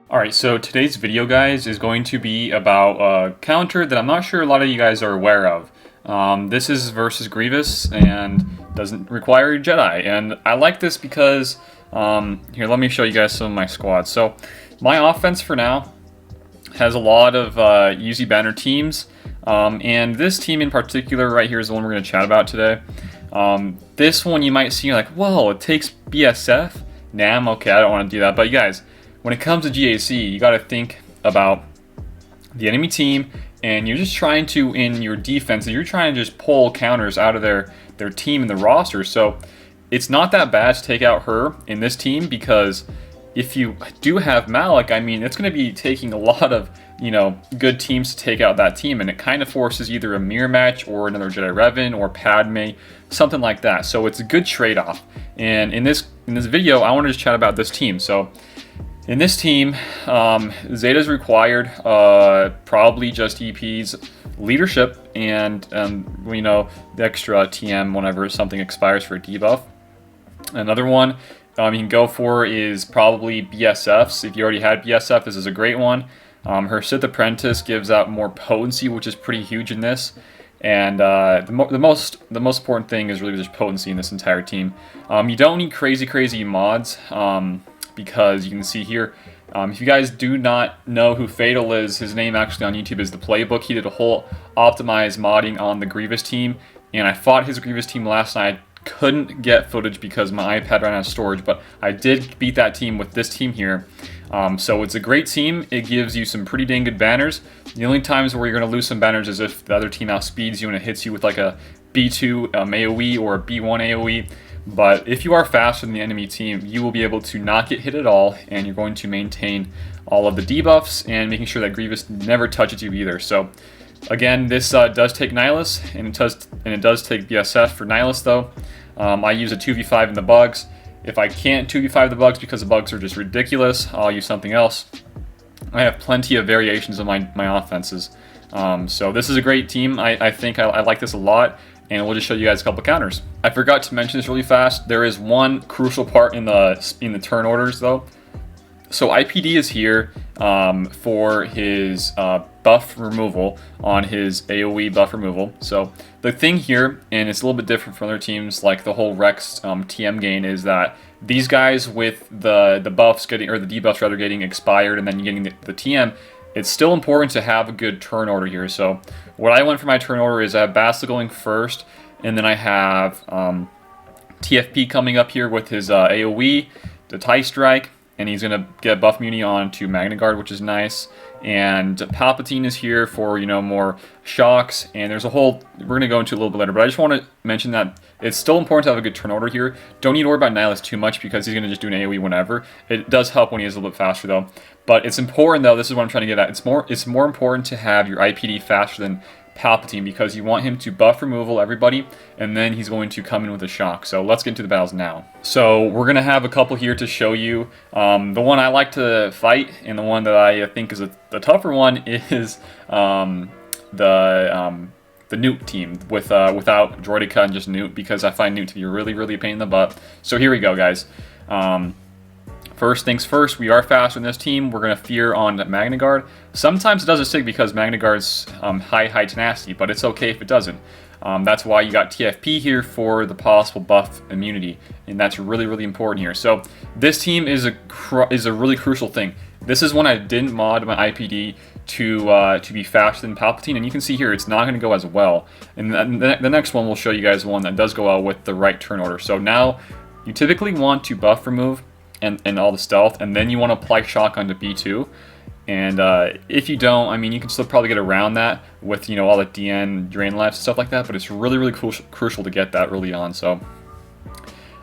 Alright, so today's video, guys, is going to be about a counter that I'm not sure a lot of you guys are aware of. This is versus Grievous and doesn't require a Jedi. And I like this because, here, let me show you guys some of my squads. So, my offense for now has a lot of easy banner teams. And this team in particular right here is the one we're going to chat about today. This one you might see, you're like, whoa, it takes BSF? Nah, okay, I don't want to do that. But you guys, when it comes to GAC, you got to think about the enemy team, and you're just trying to, in your defense, you're trying to just pull counters out of their team and the roster. So it's not that bad to take out her in this team, because if you do have Malik, I mean, it's going to be taking a lot of, good teams to take out that team, and it kind of forces either a mirror match or another Jedi Revan or Padme, something like that. So it's a good trade-off. And in this video, I want to just chat about this team. So in this team, Zeta's required, probably just EP's leadership and, the extra TM whenever something expires for a debuff. Another one you can go for is probably BSFs. If you already had BSF, this is a great one. Her Sith Apprentice gives out more potency, which is pretty huge in this. And the most important thing is really just potency in this entire team. You don't need crazy mods. Because you can see here, if you guys do not know who Fatal is, his name actually on YouTube is The Playbook. He did a whole optimized modding on the Grievous team, and I fought his Grievous team last night. Couldn't get footage because my iPad ran out of storage, but I did beat that team with this team here. So it's a great team. It gives you some pretty dang good banners. The only times where you're going to lose some banners is if the other team outspeeds you and it hits you with like a B2 AoE or a B1 AoE. But if you are faster than the enemy team, you will be able to not get hit at all, and you're going to maintain all of the debuffs and making sure that Grievous never touches you either. So again, this does take Nihilus, and it does take BSF for Nihilus though. I use a 2v5 in the bugs. If I can't 2v5 the bugs because the bugs are just ridiculous, I'll use something else. I have plenty of variations of my offenses. So this is a great team. I think I like this a lot. And we'll just show you guys a couple counters. I forgot to mention this really fast. There is one crucial part in the turn orders though. So IPD is here for his buff removal on his AoE buff removal. So the thing here, and it's a little bit different from other teams like the whole Rex TM gain, is that these guys with the buffs getting, or the debuffs rather, getting expired and then getting the TM, it's still important to have a good turn order here. So what I went for my turn order is I have Bastila going first, and then I have TFP coming up here with his AoE, the TIE Strike, and he's going to get buff immunity onto Magna Guard, which is nice. And Palpatine is here for, more shocks, and there's a whole, we're going to go into a little bit later, but I just want to mention that it's still important to have a good turn order here. Don't need to worry about Nihilus too much because he's going to just do an AoE whenever. It does help when he is a little bit faster though. But it's important though, this is what I'm trying to get at, it's more important to have your IPD faster than Palpatine, because you want him to buff removal everybody, and then he's going to come in with a shock. So let's get into the battles now. So we're going to have a couple here to show you. The one I like to fight, and the one that I think is the tougher one, is the Newt team without Droideka and just Newt, because I find Newt to be really a pain in the butt. So here we go, guys. First things first, we are faster in this team. We're going to fear on Magna Guard. Sometimes it doesn't stick because Magna Guard's high tenacity, but it's okay if it doesn't. That's why you got TFP here for the possible buff immunity, and that's really important here. So this team is a really crucial thing. This is when I didn't mod my IPD to be faster than Palpatine, and you can see here it's not going to go as well. And the next one will show you guys one that does go well with the right turn order. So now you typically want to buff remove and all the stealth, and then you want to apply shock onto B2. And if you don't, I mean, you can still probably get around that with all the DN drain lives and stuff like that. But it's really crucial to get that early on. So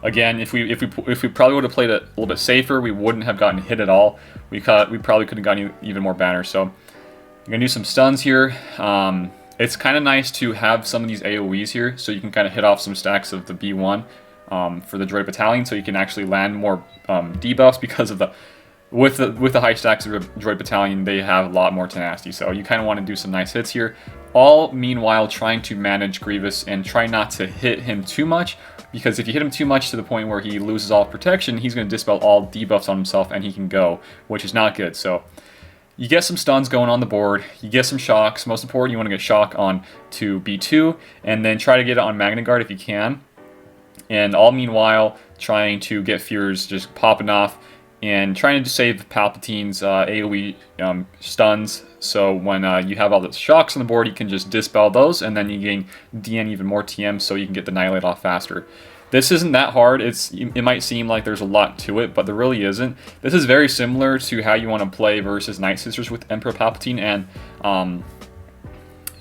again, if we probably would have played it a little bit safer, we wouldn't have gotten hit at all. We probably could have gotten even more banners. So I'm gonna do some stuns here. It's kind of nice to have some of these AoEs here, so you can kind of hit off some stacks of the B1 for the droid battalion, so you can actually land more debuffs because of with the high stacks of Droid Battalion, they have a lot more tenacity. So you kind of want to do some nice hits here. All meanwhile trying to manage Grievous and try not to hit him too much, because if you hit him too much to the point where he loses all protection, he's going to dispel all debuffs on himself and he can go, which is not good. So you get some stuns going on the board, you get some shocks. Most important, you want to get shock on to B2, and then try to get it on Magna Guard if you can. And all meanwhile trying to get fears just popping off and trying to save Palpatine's AoE stuns, so when you have all the shocks on the board, you can just dispel those, and then you gain DN even more TM, so you can get the Annihilate off faster. This isn't that hard. It might seem like there's a lot to it, but there really isn't. This is very similar to how you want to play versus Night Sisters with Emperor Palpatine and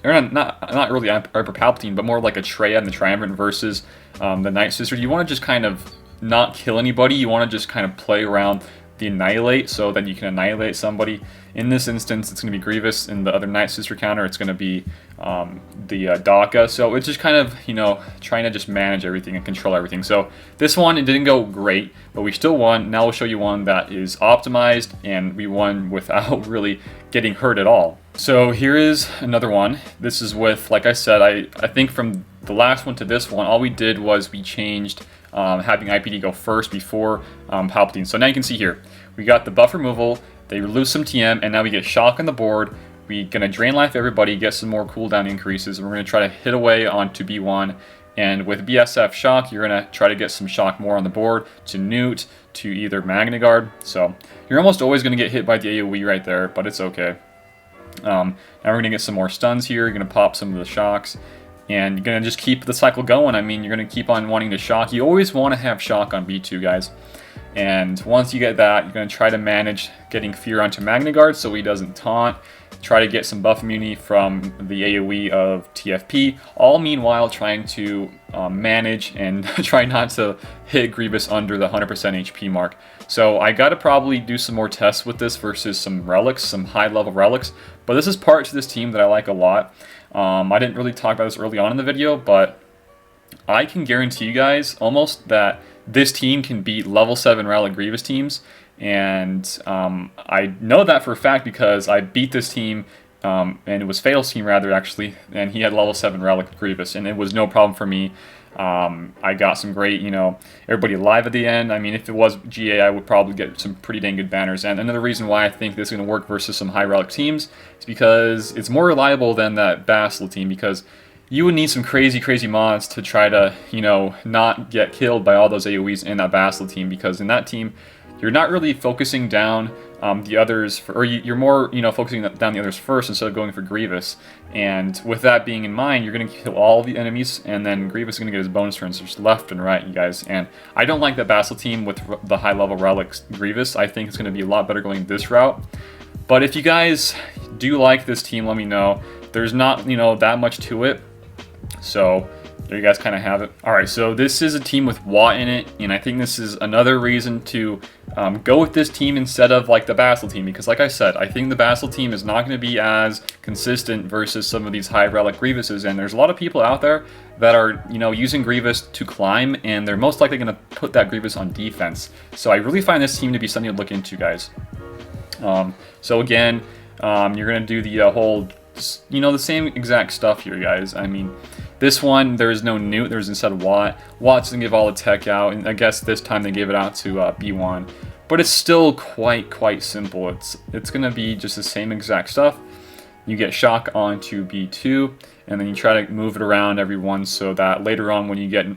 or not really Emperor Palpatine, but more like a Traya and the Triumvirate versus the Night Sister. You want to just kind of not kill anybody. You want to just kind of play around the Annihilate so that you can annihilate somebody. In this instance, it's going to be Grievous. In the other Night Sister counter, it's going to be the DACA. So it's just kind of, you know, trying to just manage everything and control everything. So this one, it didn't go great, but we still won. Now we'll show you one that is optimized, and we won without really getting hurt at all. So here is another one. This is with, like I said, I think from the last one to this one, all we did was we changed having IPD go first before Palpatine. So now you can see here, we got the buff removal, they lose some TM, and now we get shock on the board. We're going to drain life everybody, get some more cooldown increases, and we're going to try to hit away onto B1. And with BSF shock, you're going to try to get some shock more on the board to Newt, to either Magna Guard. So you're almost always going to get hit by the AoE right there, but it's okay. Now we're going to get some more stuns here. You're going to pop some of the shocks, and you're going to just keep the cycle going. I mean, you're going to keep on wanting to shock. You always want to have shock on B2, guys. And once you get that, you're going to try to manage getting fear onto Magna Guard so he doesn't taunt. Try to get some buff immunity from the AoE of TFP, all meanwhile trying to manage and try not to hit Grievous under the 100% HP mark. So I got to probably do some more tests with this versus some relics, some high-level relics. But this is part to this team that I like a lot. I didn't really talk about this early on in the video, but I can guarantee you guys almost that this team can beat level 7 Relic Grievous teams. And I know that for a fact because I beat this team, and it was Fatal's team rather actually, and he had level 7 Relic Grievous, and it was no problem for me. I got some great, you know, everybody alive at the end. I mean, if it was GA, I would probably get some pretty dang good banners. And another reason why I think this is going to work versus some high Relic teams is because it's more reliable than that Bastila team, because you would need some crazy mods to try to, you know, not get killed by all those AoEs in that Bastila team, because in that team, you're not really focusing down the others, or you're more, you know, focusing down the others first instead of going for Grievous. And with that being in mind, you're going to kill all the enemies, and then Grievous is going to get his bonus turns just left and right, you guys. And I don't like that Bastila team with the high-level Relics Grievous. I think it's going to be a lot better going this route. But if you guys do like this team, let me know. There's not, you know, that much to it. So there you guys kind of have it. Alright, so this is a team with Watt in it, and I think this is another reason to go with this team instead of like the Bastila team, because like I said, I think the Bastila team is not going to be as consistent versus some of these high Relic Grievouses, and there's a lot of people out there that are, you know, using Grievous to climb, and they're most likely going to put that Grievous on defense. So I really find this team to be something to look into, guys. So again, you're going to do the whole, you know, the same exact stuff here, guys. I mean, this one, there is no Newt, there's instead Watt. Watt's gonna give all the tech out, and I guess this time they gave it out to B1. But it's still quite simple. It's gonna be just the same exact stuff. You get shock onto B2, and then you try to move it around everyone so that later on when you get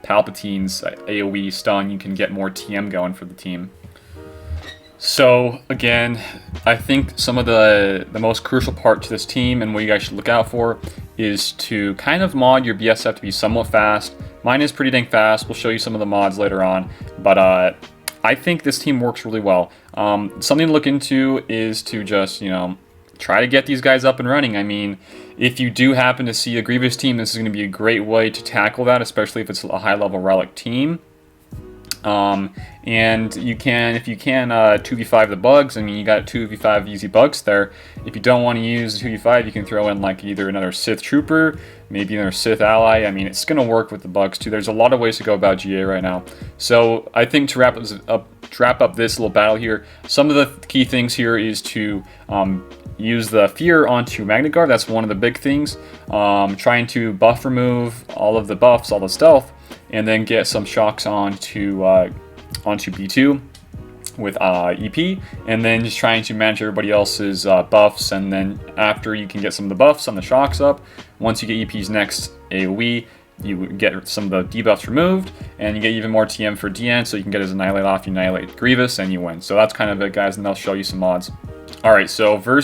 Palpatine's AoE stun, you can get more TM going for the team. So again, I think some of the most crucial part to this team and what you guys should look out for is to kind of mod your BSF to be somewhat fast. Mine is pretty dang fast. We'll show you some of the mods later on, but I think this team works really well. Something to look into is to just, you know, try to get these guys up and running. I mean, if you do happen to see a Grievous team, this is going to be a great way to tackle that, especially if it's a high-level Relic team. And you can, if you can, 2v5 the bugs. I mean, you got 2v5 easy bugs there. If you don't want to use 2v5, you can throw in like either another Sith trooper, maybe another Sith ally. I mean, it's going to work with the bugs too. There's a lot of ways to go about GA right now. So I think to wrap up this little battle here, some of the key things here is to use the fear onto Magnet Guard. That's one of the big things. Trying to buff remove all of the buffs, all the stealth, and then get some shocks onto B2 with EP, and then just trying to manage everybody else's buffs. And then after you can get some of the buffs on the shocks up, once you get EP's next AoE, you get some of the debuffs removed, and you get even more TM for DN, so you can get his Annihilate off, you Annihilate Grievous, and you win. So that's kind of it, guys, and I'll show you some mods. Alright, so for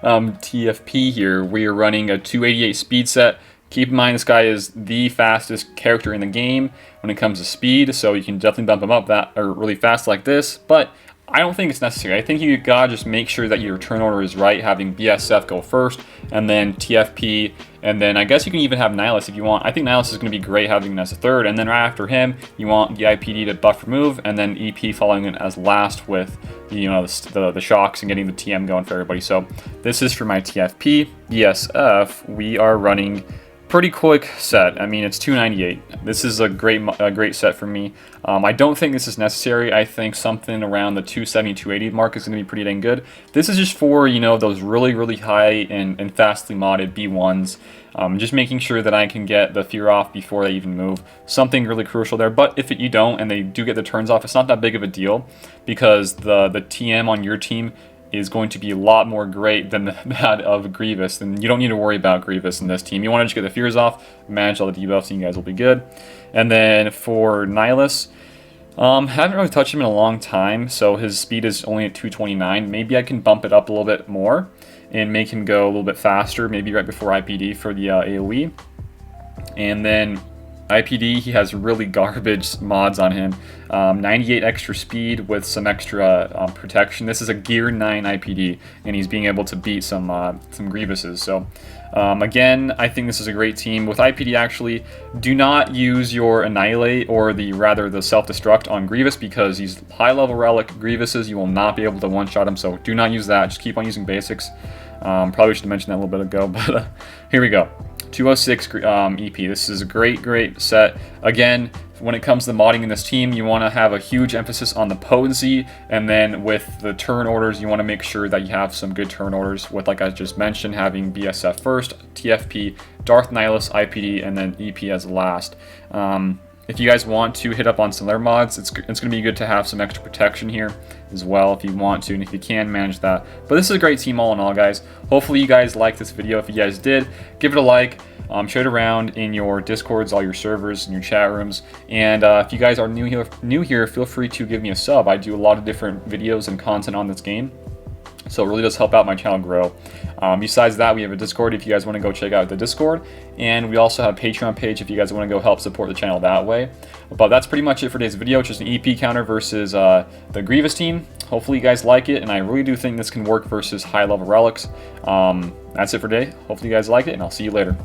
TFP here, we are running a 288 speed set. Keep in mind, this guy is the fastest character in the game when it comes to speed, so you can definitely bump him up really fast like this, but I don't think it's necessary. I think you gotta just make sure that your turn order is right, having BSF go first, and then TFP, and then I guess you can even have Nihilus if you want. I think Nihilus is going to be great having him as a third, and then right after him, you want the IPD to buff remove, and then EP following it as last with the shocks and getting the TM going for everybody. So this is for my TFP. BSF, we are running pretty quick set. I mean, it's 298. This is a great set for me. I don't think this is necessary. I think something around the 270, 280 mark is going to be pretty dang good. This is just for, those really high and fastly modded B1s. Just making sure that I can get the fear off before they even move. Something really crucial there. But if you don't, and they do get the turns off, it's not that big of a deal, because the TM on your team is going to be a lot more great than that of Grievous, and you don't need to worry about Grievous in this team. You want to just get the fears off, manage all the debuffs, and you guys will be good. And then for Nihilus, haven't really touched him in a long time, so his speed is only at 229. Maybe I can bump it up a little bit more and make him go a little bit faster, maybe right before IPD for the AoE. And then IPD, he has really garbage mods on him. 98 extra speed with some extra protection. This is a Gear 9 IPD, and he's being able to beat some Grievouses. So again, I think this is a great team. With IPD, actually, do not use your Annihilate or the self-destruct on Grievous, because he's high-level Relic Grievouses. You will not be able to one-shot him, so do not use that. Just keep on using basics. Probably should have mentioned that a little bit ago, but here we go. 206 EP. This is a great set. Again, when it comes to modding in this team, you want to have a huge emphasis on the potency, and then with the turn orders, you want to make sure that you have some good turn orders with, like I just mentioned, having BSF first, TFP, Darth Nihilus, IPD, and then EP as last. If you guys want to hit up on some other mods, it's going to be good to have some extra protection here as well if you want to, and if you can manage that. But this is a great team all in all, guys. Hopefully you guys liked this video. If you guys did, give it a like. Share it around in your Discords, all your servers, and your chat rooms. And if you guys are new here, feel free to give me a sub. I do a lot of different videos and content on this game, so it really does help out my channel grow. Besides that, we have a Discord if you guys want to go check out the Discord, and we also have a Patreon page if you guys want to go help support the channel that way. But that's pretty much it for today's video. It's just an EP counter versus the Grievous team. Hopefully you guys like it, and I really do think this can work versus high-level relics. That's it for today. Hopefully you guys like it, and I'll see you later.